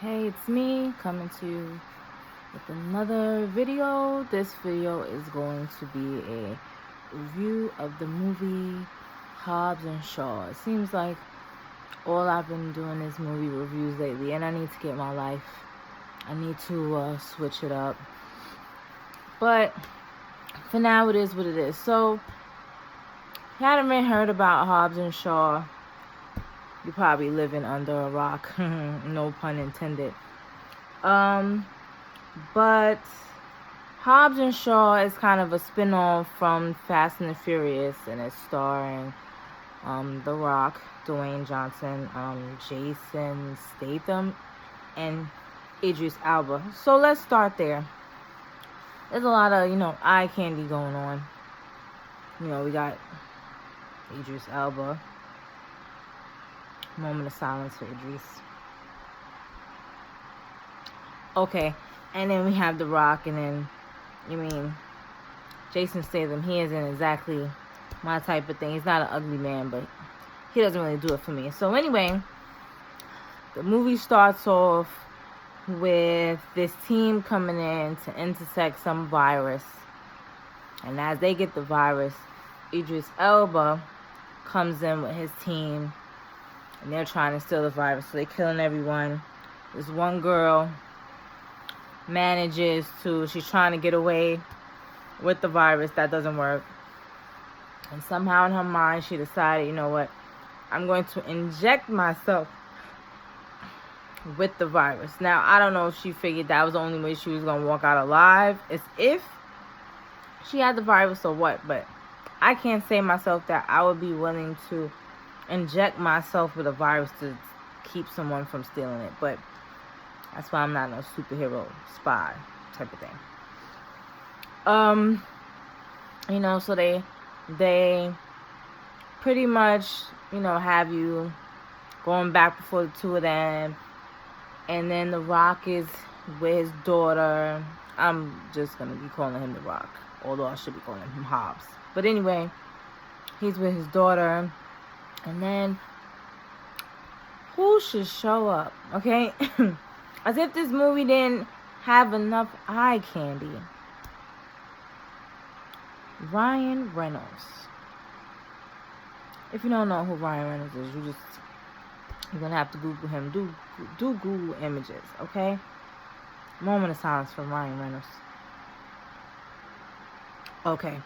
Hey, it's me coming to you with another video. This video is going to be a review of the movie Hobbs and Shaw. It seems like all I've been doing is movie reviews lately, and I need to get my life. I need to switch it up. But for now, it is what it is. So, if you hadn't heard about Hobbs and Shaw, you're probably living under a rock. No pun intended. But Hobbs and Shaw is kind of a spin-off from Fast and the Furious, and it's starring The Rock, Dwayne Johnson, Jason Statham, and Idris Elba. So let's start there. There's a lot of, eye candy going on. We got Idris Elba. Moment of silence for Idris. Okay, and then we have The Rock, and then, Jason Statham. He isn't exactly my type of thing. He's not an ugly man, but he doesn't really do it for me. So anyway, the movie starts off with this team coming in to intersect some virus. And as they get the virus, Idris Elba comes in with his team, and they're trying to steal the virus, so they're killing everyone. This one girl she's trying to get away with the virus. That doesn't work. And somehow in her mind, she decided, you know what, I'm going to inject myself with the virus. Now, I don't know if she figured that was the only way she was going to walk out alive, as if she had the virus or what, but I can't say myself that I would be willing to inject myself with a virus to keep someone from stealing it. But that's why I'm not no superhero spy type of thing. So they pretty much, have you going back before the two of them, and then The Rock is with his daughter. I'm just gonna be calling him The Rock, although I should be calling him Hobbs. But anyway, he's with his daughter. And then, who should show up, okay? As if this movie didn't have enough eye candy. Ryan Reynolds. If you don't know who Ryan Reynolds is, you're going to have to Google him. Do Google images, okay? Moment of silence for Ryan Reynolds. Okay.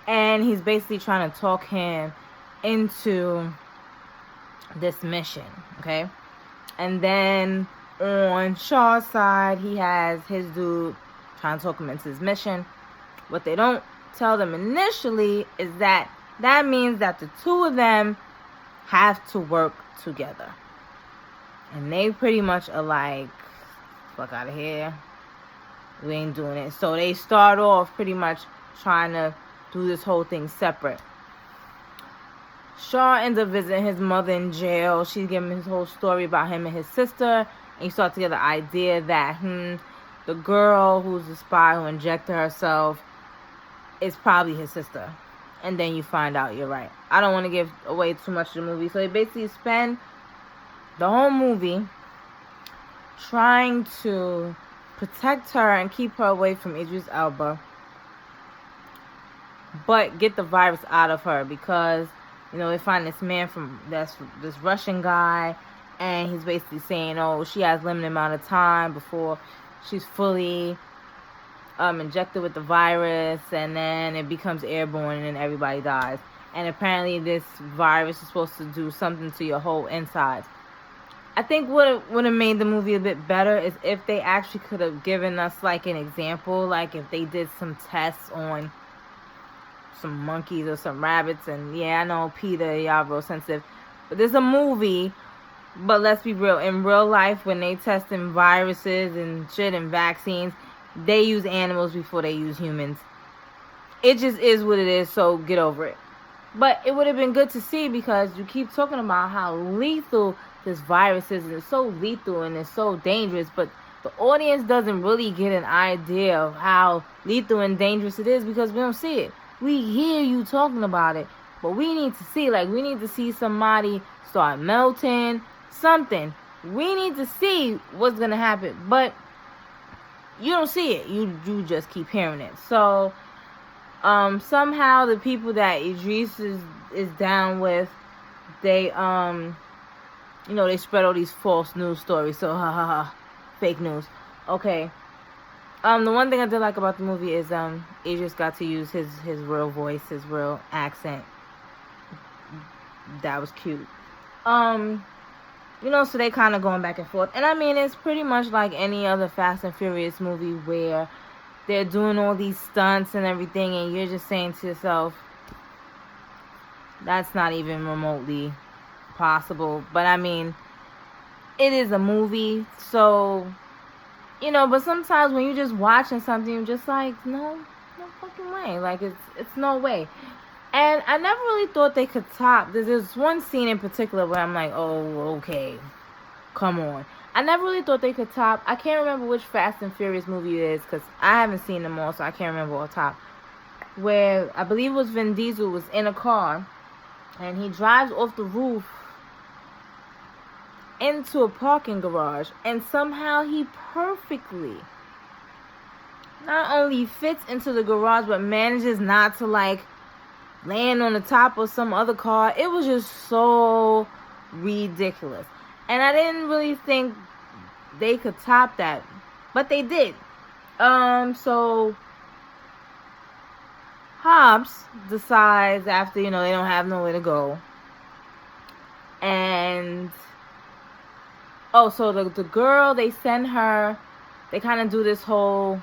And he's basically trying to talk him into this mission, okay? And then on Shaw's side, he has his dude trying to talk him into his mission. What they don't tell them initially is that means that the two of them have to work together. And they pretty much are like, fuck out of here. We ain't doing it. So they start off pretty much trying to do this whole thing separate. Shaw ends up visiting his mother in jail. She's giving his whole story about him and his sister. And you start to get the idea that the girl who's the spy who injected herself is probably his sister. And then you find out you're right. I don't want to give away too much of the movie. So they basically spend the whole movie trying to protect her and keep her away from Idris Elba, but get the virus out of her, because they find this man this Russian guy, and he's basically saying, she has limited amount of time before she's fully injected with the virus, and then it becomes airborne and then everybody dies. And apparently this virus is supposed to do something to your whole insides. I think what would have made the movie a bit better is if they actually could have given us like an example, like if they did some tests on some monkeys or some rabbits. And yeah, I know Peter, y'all real sensitive, but there's a movie. But let's be real, in real life, when they testing viruses and shit and vaccines, they use animals before they use humans. It just is what it is, so get over it. But it would have been good to see, because you keep talking about how lethal this virus is, and it's so lethal and it's so dangerous, but the audience doesn't really get an idea of how lethal and dangerous it is, because we don't see it. We hear you talking about it, but we need to see, we need to see somebody start melting, something. We need to see what's gonna happen, but you don't see it. You just keep hearing it. So somehow the people that Idris is down with, they they spread all these false news stories. So fake news. Okay. The one thing I did like about the movie is Idris got to use his real voice, his real accent. That was cute. So they kind of going back and forth. And I mean, it's pretty much like any other Fast and Furious movie where they're doing all these stunts and everything, and you're just saying to yourself, that's not even remotely possible. But I mean, it is a movie, so, but sometimes when you're just watching something, you're just like, no fucking way. Like, it's no way. And I never really thought they could top. There's one scene in particular where I'm like, oh, okay, come on. I never really thought they could top. I can't remember which Fast and Furious movie it is, because I haven't seen them all, so I can't remember all top. Where I believe it was Vin Diesel was in a car, and he drives off the roof into a parking garage, and somehow he perfectly not only fits into the garage, but manages not to land on the top of some other car. It was just so ridiculous. And I didn't really think they could top that, but they did. So Hobbs decides after, they don't have nowhere to go. And so the girl, they send her, they kind of do this whole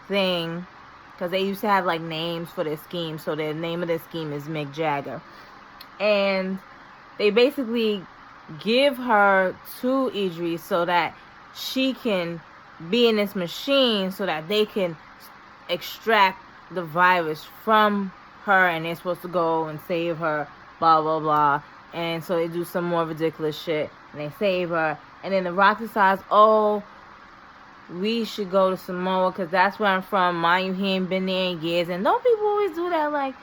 thing, because they used to have names for their scheme. So the name of their scheme is Mick Jagger. And they basically give her to Idris so that she can be in this machine so that they can extract the virus from her, and they're supposed to go and save her, blah, blah, blah. And so they do some more ridiculous shit, and they save her. And then The Rock decides, we should go to Samoa, because that's where I'm from. Mind you, he ain't been there in years. And don't people always do that?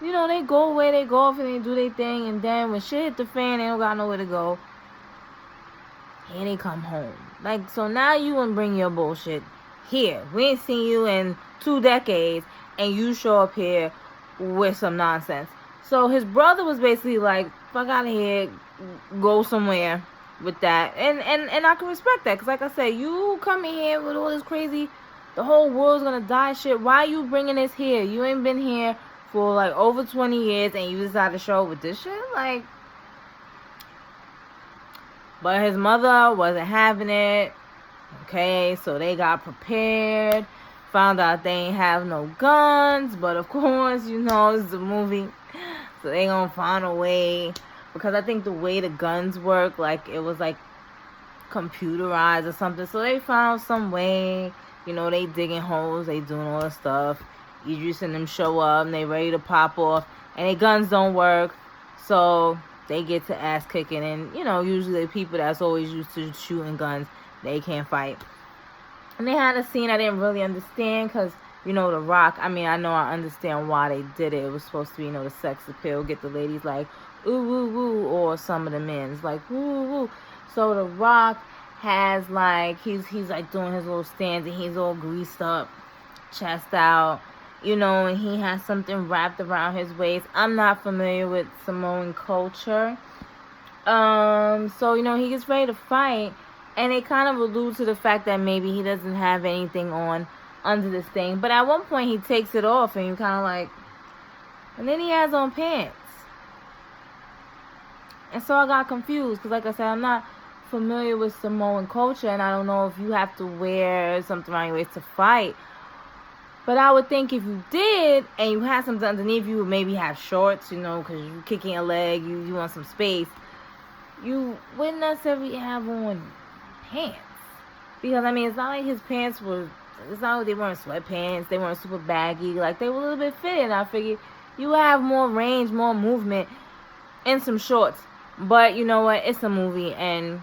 They go away, they go off, and they do their thing. And then when shit hit the fan, they don't got nowhere to go. And they come home. So now you want to bring your bullshit here. We ain't seen you in 2 decades, and you show up here with some nonsense. So his brother was basically like, fuck out of here, go somewhere with that. And I can respect that, because like I said, you coming here with all this crazy, the whole world's gonna die shit. Why are you bringing this here? You ain't been here for over 20 years, and you decided to show up with this shit? But his mother wasn't having it. Okay, so they got prepared, found out they ain't have no guns, but of course, it's a movie, so they gonna find a way. Because I think the way the guns work, it was computerized or something. So they found some way, they digging holes, they doing all this stuff. Idris and them show up, and they ready to pop off, and their guns don't work. So they get to ass kicking, and usually the people that's always used to shooting guns, they can't fight. And they had a scene I didn't really understand, because The Rock, I know I understand why they did it. It was supposed to be, the sex appeal, get the ladies ooh, woo, woo, or some of the men's woo, woo. So The Rock has he's doing his little stands, and he's all greased up, chest out, and he has something wrapped around his waist. I'm not familiar with Samoan culture. So, he gets ready to fight, and they kind of allude to the fact that maybe he doesn't have anything on under this thing. But at one point, he takes it off, and you kind of and then he has on pants. And so I got confused, because like I said, I'm not familiar with Samoan culture, and I don't know if you have to wear something around your waist to fight. But I would think if you did, and you had something underneath, you would maybe have shorts, because you're kicking a leg, you want some space. You wouldn't necessarily have on pants. Because, it's not like his pants were, it's not like they weren't sweatpants, they weren't super baggy, they were a little bit fitted. I figured you would have more range, more movement in some shorts. But you know what? It's a movie, and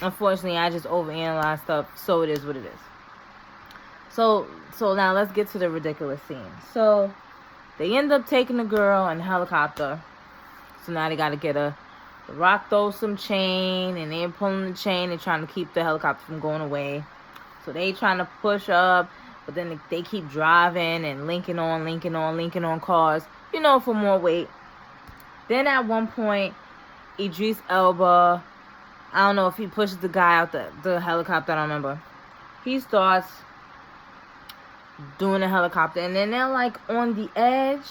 unfortunately, I just overanalyze stuff, so it is what it is. So now let's get to the ridiculous scene. So they end up taking the girl in a helicopter. So now they got to get her The Rock throws some chain, and they're pulling the chain and trying to keep the helicopter from going away. So they trying to push up, but then they keep driving and linking on cars, for more weight. Then at one point, Idris Elba, I don't know if he pushes the guy out the helicopter, I don't remember. He starts doing the helicopter, and then they're like on the edge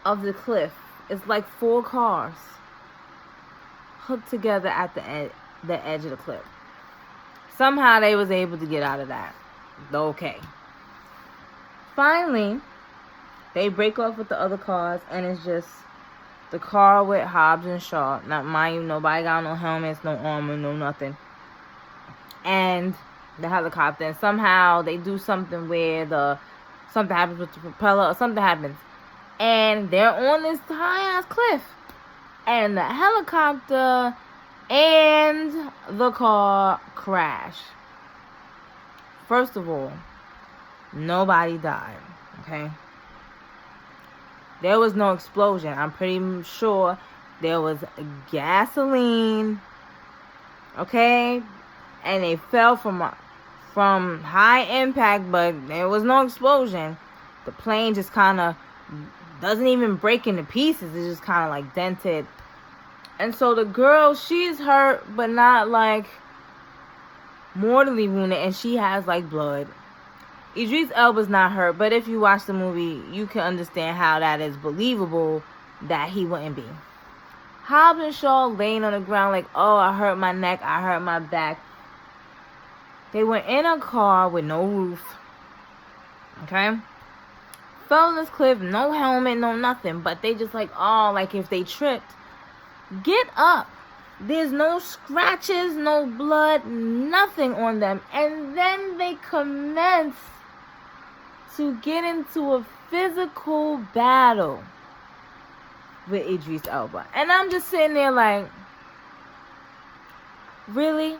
of the cliff. It's like 4 cars hooked together at the edge of the cliff. Somehow they was able to get out of that. Okay. Finally, they break off with the other cars, and it's just the car with Hobbs and Shaw. Not mind you, nobody got no helmets, no armor, no nothing. And the helicopter. And somehow they do something where something happens with the propeller, or something happens. And they're on this high-ass cliff. And the helicopter and the car crash. First of all, nobody died, okay? There was no explosion. I'm pretty sure there was gasoline, okay? And they fell from high impact, but there was no explosion. The plane just kind of doesn't even break into pieces. It's just kind of like dented. And so the girl, she's hurt, but not like mortally wounded, and she has like blood. Idris Elba's not hurt, but if you watch the movie, you can understand how that is believable that he wouldn't be. Hobbs and Shaw laying on the ground like, oh, I hurt my neck, I hurt my back. They were in a car with no roof. Okay? Fell on this cliff, no helmet, no nothing. But they just like, oh, like if they tripped, get up. There's no scratches, no blood, nothing on them. And then they commence to get into a physical battle with Idris Elba. And I'm just sitting there like, really?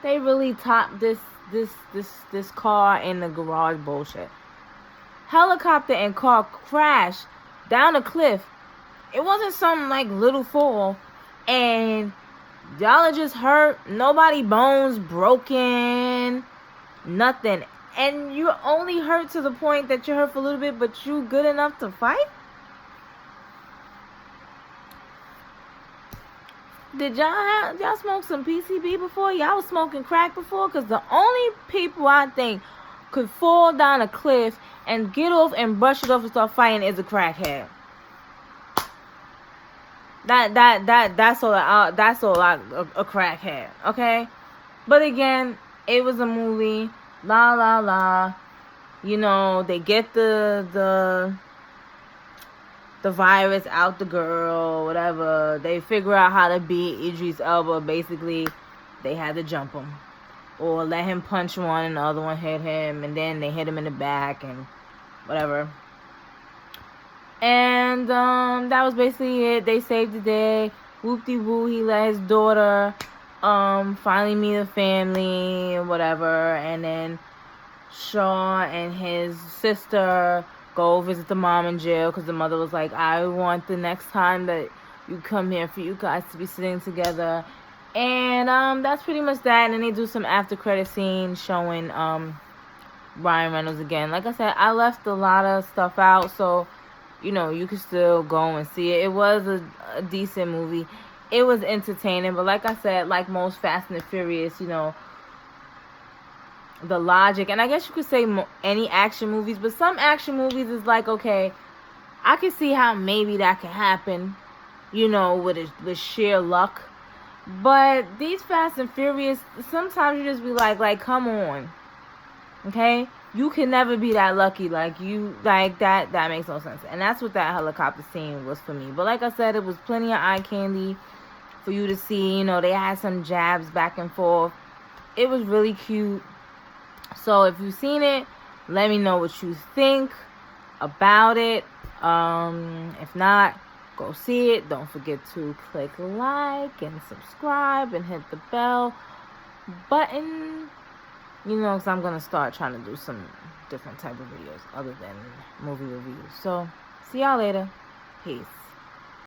They really topped this car in the garage bullshit. Helicopter and car crash down a cliff. It wasn't some like little fall. And y'all are just hurt. Nobody bones broken. Nothing. And you're only hurt to the point that you're hurt for a little bit, but you good enough to fight? Did y'all smoke some PCB before? Y'all was smoking crack before? Because the only people I think could fall down a cliff and get off and brush it off and start fighting is a crackhead. That's all a crackhead, okay? But again, it was a movie. La la la. They get the virus out the girl, whatever. They figure out how to beat Idris Elba. Basically, they had to jump him. Or let him punch one and the other one hit him. And then they hit him in the back and whatever. And that was basically it. They saved the day. Whoop-de-woo, he let his daughter finally meet a family and whatever. And then Shaw and his sister go visit the mom in jail because the mother was like, I want the next time that you come here for you guys to be sitting together. And that's pretty much that. And then they do some after credit scenes showing Ryan Reynolds again. Like I said, I left a lot of stuff out, so you can still go and see it. It was a decent movie. It was entertaining, but like I said, like most Fast and the Furious, the logic, and I guess you could say any action movies, but some action movies is like, okay, I can see how maybe that can happen, with sheer luck. But these Fast and Furious, sometimes you just be like, come on, okay? You can never be that lucky, that makes no sense. And that's what that helicopter scene was for me. But like I said, it was plenty of eye candy for you to see. They had some jabs back and forth. It was really cute. So if you've seen it, let me know what you think about it. If not, go see it. Don't forget to click like and subscribe and hit the bell button. Because I'm going to start trying to do some different type of videos other than movie reviews. So, see y'all later. Peace.